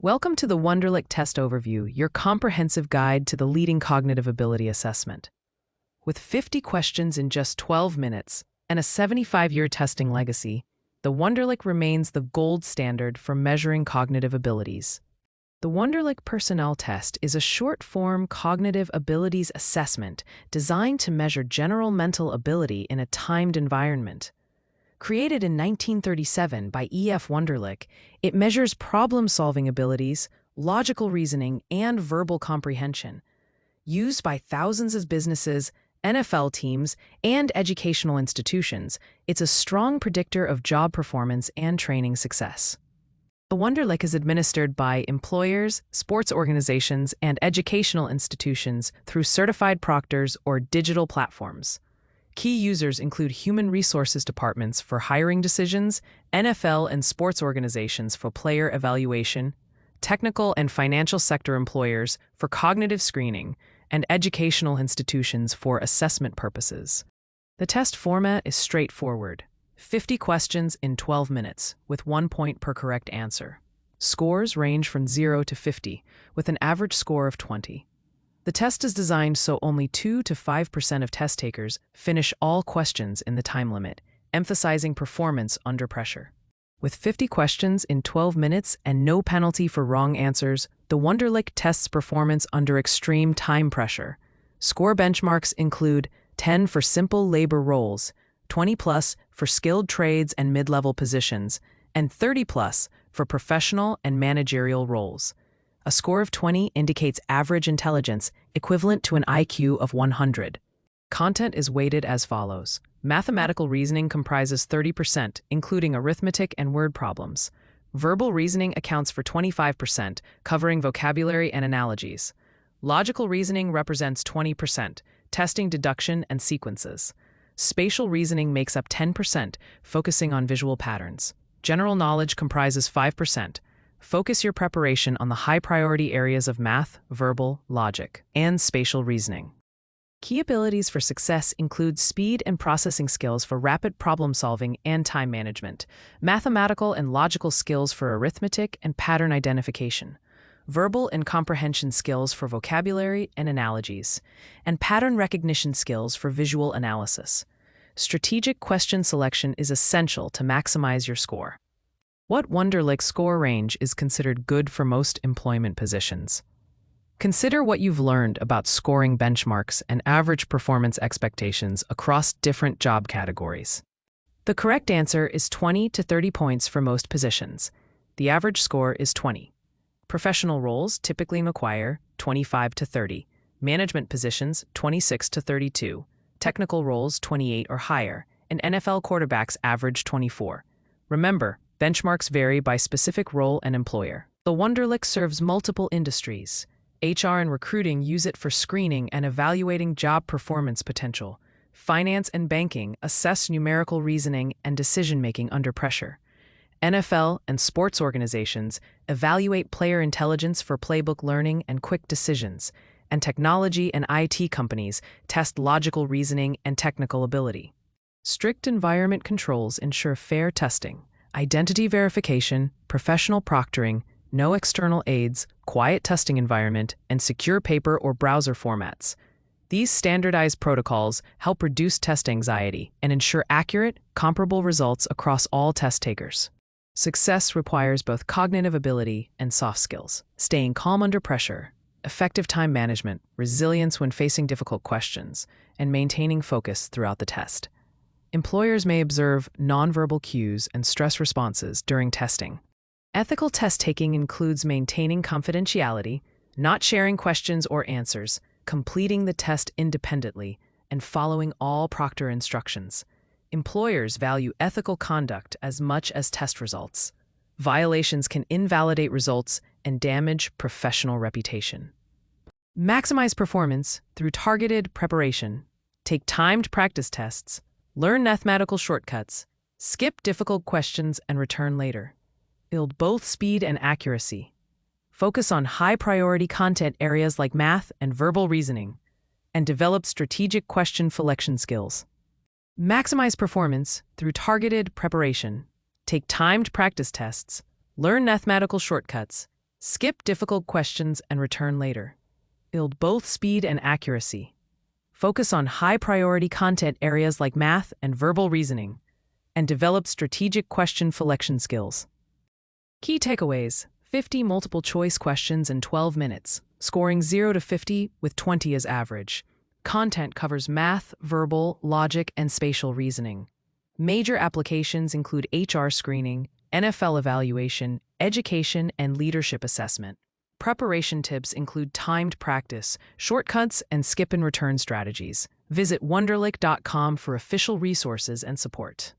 Welcome to the Wonderlic Test Overview, your comprehensive guide to the leading cognitive ability assessment. With 50 questions in just 12 minutes and a 75-year testing legacy, the Wonderlic remains the gold standard for measuring cognitive abilities. The Wonderlic Personnel Test is a short-form cognitive abilities assessment designed to measure general mental ability in a timed environment. Created in 1937 by E.F. Wonderlic, it measures problem-solving abilities, logical reasoning, and verbal comprehension. Used by thousands of businesses, NFL teams, and educational institutions, it's a strong predictor of job performance and training success. The Wonderlic is administered by employers, sports organizations, and educational institutions through certified proctors or digital platforms. Key users include human resources departments for hiring decisions, NFL and sports organizations for player evaluation, technical and financial sector employers for cognitive screening, and educational institutions for assessment purposes. The test format is straightforward: 50 questions in 12 minutes, with 1 point per correct answer. Scores range from 0 to 50, with an average score of 20. The test is designed so only 2 to 5% of test takers finish all questions in the time limit, emphasizing performance under pressure. With 50 questions in 12 minutes and no penalty for wrong answers, the Wonderlic tests performance under extreme time pressure. Score benchmarks include 10 for simple labor roles, 20+ for skilled trades and mid-level positions, and 30+ for professional and managerial roles. A score of 20 indicates average intelligence, equivalent to an IQ of 100. Content is weighted as follows. Mathematical reasoning comprises 30%, including arithmetic and word problems. Verbal reasoning accounts for 25%, covering vocabulary and analogies. Logical reasoning represents 20%, testing deduction and sequences. Spatial reasoning makes up 10%, focusing on visual patterns. General knowledge comprises 5%. Focus your preparation on the high-priority areas of math, verbal, logic, and spatial reasoning. Key abilities for success include speed and processing skills for rapid problem-solving and time management, mathematical and logical skills for arithmetic and pattern identification, verbal and comprehension skills for vocabulary and analogies, and pattern recognition skills for visual analysis. Strategic question selection is essential to maximize your score. What Wonderlic score range is considered good for most employment positions? Consider what you've learned about scoring benchmarks and average performance expectations across different job categories. The correct answer is 20 to 30 points for most positions. The average score is 20. Professional roles typically require 25 to 30. Management positions, 26 to 32. Technical roles, 28 or higher. And NFL quarterbacks average 24. Remember, benchmarks vary by specific role and employer. The Wonderlic serves multiple industries. HR and recruiting use it for screening and evaluating job performance potential. Finance and banking assess numerical reasoning and decision-making under pressure. NFL and sports organizations evaluate player intelligence for playbook learning and quick decisions. And technology and IT companies test logical reasoning and technical ability. Strict environment controls ensure fair testing. Identity verification, professional proctoring, no external aids, quiet testing environment, and secure paper or browser formats. These standardized protocols help reduce test anxiety and ensure accurate, comparable results across all test takers. Success requires both cognitive ability and soft skills. Staying calm under pressure, effective time management, resilience when facing difficult questions, and maintaining focus throughout the test. Employers may observe nonverbal cues and stress responses during testing. Ethical test-taking includes maintaining confidentiality, not sharing questions or answers, completing the test independently, and following all proctor instructions. Employers value ethical conduct as much as test results. Violations can invalidate results and damage professional reputation. Maximize performance through targeted preparation. Take timed practice tests. Learn mathematical shortcuts, skip difficult questions and return later. Build both speed and accuracy. Focus on high-priority content areas like math and verbal reasoning, and develop strategic question selection skills. Maximize performance through targeted preparation. Take timed practice tests. Learn mathematical shortcuts, Skip difficult questions and return later. Build both speed and accuracy. Focus on high-priority content areas like math and verbal reasoning, and develop strategic question selection skills. Key takeaways: 50 multiple-choice questions in 12 minutes, scoring 0 to 50 with 20 as average. Content covers math, verbal, logic, and spatial reasoning. Major applications include HR screening, NFL evaluation, education, and leadership assessment. Preparation tips include timed practice, shortcuts, and skip and return strategies. Visit Wonderlic.com for official resources and support.